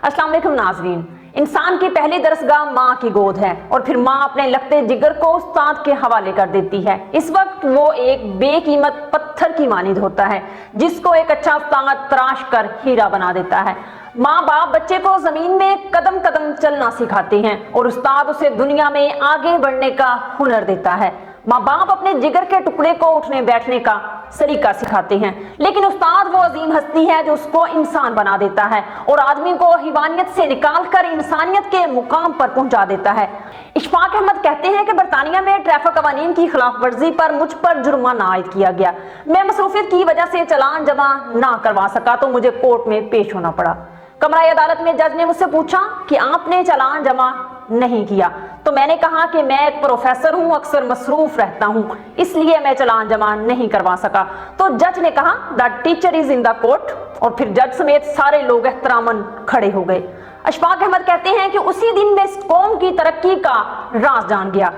अस्सलाम वालेकुम नाज़रीन। इंसान की पहली दरसगाह माँ की गोद है और फिर माँ अपने लगते जिगर को उस्ताद के हवाले कर देती है। इस वक्त वो एक बेकीमत पत्थर की मानिंद होता है जिसको एक अच्छा उस्ताद तराश कर हीरा बना देता है। माँ बाप बच्चे को जमीन में कदम कदम चलना सिखाते हैं और उस्ताद उसे दुनिया में आगे बढ़ने का हुनर देता है। माँ बाप अपने जिगर के टुकड़े को उठने बैठने का सलीका सिखाते हैं, लेकिन उस्ताद वो अजीम हस्ती है जो उसको इंसान बना देता है और आदमी को हैवानियत से निकाल कर इंसानियत के मुकाम पर पहुंचा देता है। इशफाक अहमद कहते हैं कि बरतानिया में ट्रैफिक कवानीन की खिलाफ वर्जी पर मुझ पर जुर्माना आयद किया गया। मैं मसरूफियत की वजह से चालान जमा ना करवा सका तो मुझे कोर्ट में पेश होना पड़ा। कमरा अदालत में जज ने मुझसे पूछा कि आपने चालान जमा नहीं किया, तो मैंने कहा कि मैं एक प्रोफेसर हूं, अक्सर मसरूफ रहता हूं, इसलिए मैं चालान जमा नहीं करवा सका। तो जज ने कहा the teacher is in the court, और फिर जज समेत सारे लोग एहतरामन खड़े हो गए। इशफाक अहमद कहते हैं कि उसी दिन मैं इस कौम की तरक्की का राज जान गया।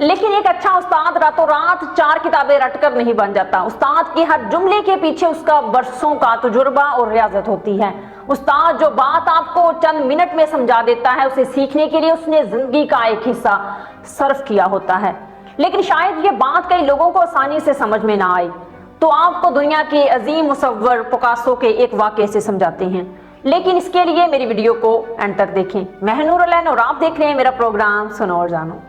लेकिन एक अच्छा उस्ताद रातों रात 4 किताबें रटकर नहीं बन जाता। उस्ताद के हर जुमले के पीछे उसका बरसों का तजुर्बा और रियाजत होती है। उस्ताद जो बात आपको चंद मिनट में समझा देता है, उसे सीखने के लिए उसने जिंदगी का एक हिस्सा सर्फ किया होता है। लेकिन शायद ये बात कई लोगों को आसानी से समझ में ना आए, तो आपको दुनिया के अजीम मुसव्वर पिकासो के एक वाक़े से समझाते हैं। लेकिन इसके लिए मेरी वीडियो को एंड तक देखें। मैं नूरुलैन और आप देख रहे हैं मेरा प्रोग्राम सुनो और जानो।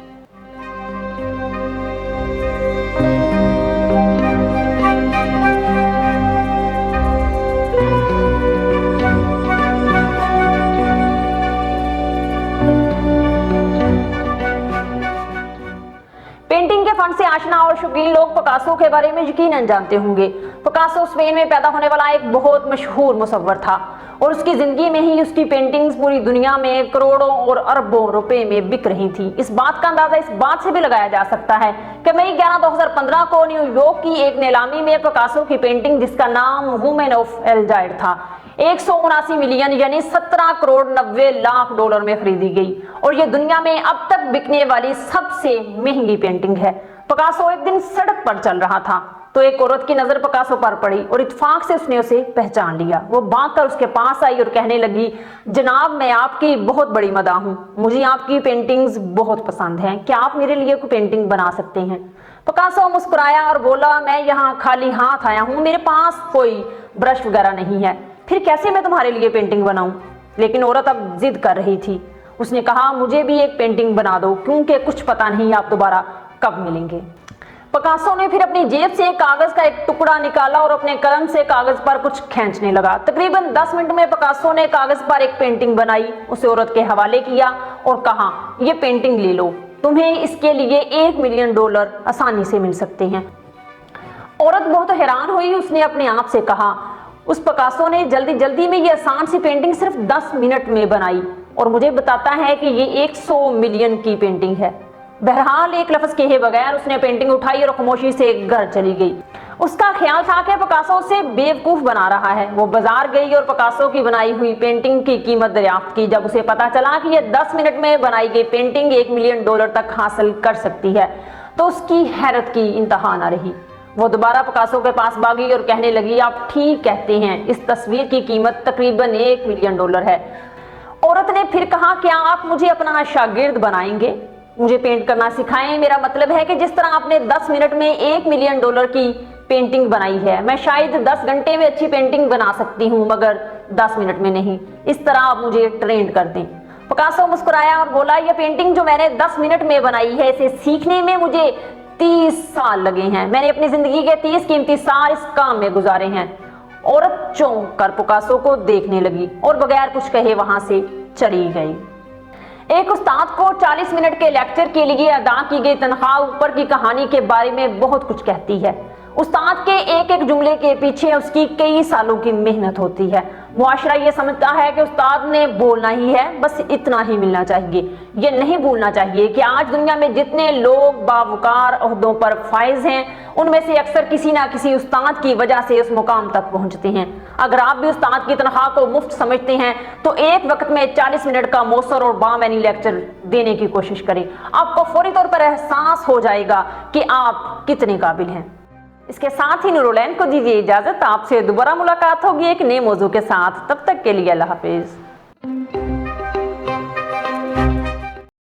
पेंटिंग के फन से आशना और शौकीन लोग पिकासो के बारे में यकीनन जानते होंगे। पिकासो स्पेन में पैदा होने वाला एक बहुत मशहूर मुसव्वर था और उसकी जिंदगी में ही उसकी पेंटिंग्स पूरी दुनिया में करोड़ों और अरबों रुपए में बिक रही थी। इस बात का अंदाजा इस बात से भी लगाया जा सकता है कि मई 11, 2015 को न्यूयॉर्क की एक नीलामी में पिकासो की पेंटिंग जिसका नाम वुमेन ऑफ एल्जाइर था 179 मिलियन यानी 17 करोड़ 90 लाख डॉलर में खरीदी गई और ये दुनिया में अब तक बिकने वाली सबसे महंगी पेंटिंग है। पिकासो एक दिन सड़क पर चल रहा था तो एक औरत की नजर पिकासो पर पड़ी और इत्तेफाक से उसने उसे पहचान लिया। वो भागकर उसके पास आई और कहने लगी, जनाब मैं आपकी बहुत बड़ी मदाह हूँ, मुझे आपकी पेंटिंग्स बहुत पसंद हैं, क्या आप मेरे लिए कोई पेंटिंग बना सकते हैं? पिकासो मुस्कुराया और बोला, मैं यहाँ खाली हाथ आया हूँ, मेरे पास कोई ब्रश वगैरह नहीं है, फिर कैसे मैं तुम्हारे लिए पेंटिंग बनाऊं? लेकिन औरत अब जिद कर रही थी। उसने कहा, मुझे भी एक पेंटिंग बना दो क्योंकि कुछ पता नहीं आप दोबारा कब मिलेंगे। पिकासो ने फिर अपनी जेब से कागज का एक टुकड़ा निकाला और अपने कलम से कागज पर कुछ खींचने लगा। तकरीबन 10 मिनट में पिकासो ने कागज पर एक पेंटिंग बनाई, उसे औरत के हवाले किया और कहा, ये पेंटिंग ले लो, तुम्हें इसके लिए $1 मिलियन आसानी से मिल सकते हैं। औरत बहुत हैरान हुई। उसने अपने आप से कहा, उस पिकासो ने जल्दी जल्दी में ये आसान सी पेंटिंग सिर्फ 10 मिनट में बनाई और मुझे बताता है कि ये 100 मिलियन की पेंटिंग है। बहरहाल एक लफ्ज कहे बगैर उसने पेंटिंग उठाई और खामोशी से घर चली गई। उसका ख्याल था कि पिकासो से बेवकूफ बना रहा है। वो बाजार गई और पिकासो की बनाई हुई पेंटिंग की कीमत दरियाफ्त की। जब उसे पता चला कि यह 10 मिनट में बनाई गई पेंटिंग $1 मिलियन तक हासिल कर सकती है तो उसकी हैरत की इंतहा न रही। वो दोबारा पिकासो के पास भागी और कहने लगी, आप ठीक कहते हैं, इस तस्वीर की कीमत तकरीबन $1 मिलियन है। औरत ने फिर कहा, क्या आप मुझे अपना शागिर्द बनाएंगे? मुझे पेंट करना सिखाएं। मेरा मतलब है कि जिस तरह आपने 10 मिनट में $1 मिलियन की पेंटिंग बनाई है, मैं शायद 10 घंटे में अच्छी पेंटिंग बना सकती हूँ मगर 10 मिनट में नहीं। इस तरह आप मुझे ट्रेंड कर दें। पिकासो मुस्कुराया और बोला, यह पेंटिंग जो मैंने 10 मिनट में बनाई है, इसे सीखने में मुझे 30 साल लगे हैं। मैंने अपनी जिंदगी के 30 कीमती साल इस काम में गुजारे हैं। औरत चौंक कर पिकासो को देखने लगी और बगैर कुछ कहे वहां से चली गई। एक उस्ताद को 40 मिनट के लेक्चर के लिए अदा की गई तनख्वाह ऊपर की कहानी के बारे में बहुत कुछ कहती है। उस्ताद के एक एक जुमले के पीछे उसकी कई सालों की मेहनत होती है। मुआशरा ये समझता है कि उस्ताद ने बोलना ही है, बस इतना ही मिलना चाहिए। ये नहीं भूलना चाहिए कि आज दुनिया में जितने लोग बावकार ओहदों पर फाइज हैं, उनमें से अक्सर किसी ना किसी उस्ताद की वजह से उस मुकाम तक पहुंचते हैं। अगर आप भी उस्ताद की तनख्वाह को मुफ्त समझते हैं तो एक वक्त में 40 मिनट का मौसर और बामैनी लेक्चर देने की कोशिश करें। आपको फौरी तौर पर एहसास हो जाएगा कि आप कितने काबिल हैं। इसके साथ ही नूरुलैन को दीजिए इजाजत। आपसे दोबारा मुलाकात होगी एक नए मौजू के साथ। तब तक के लिए अल्लाह हाफिज।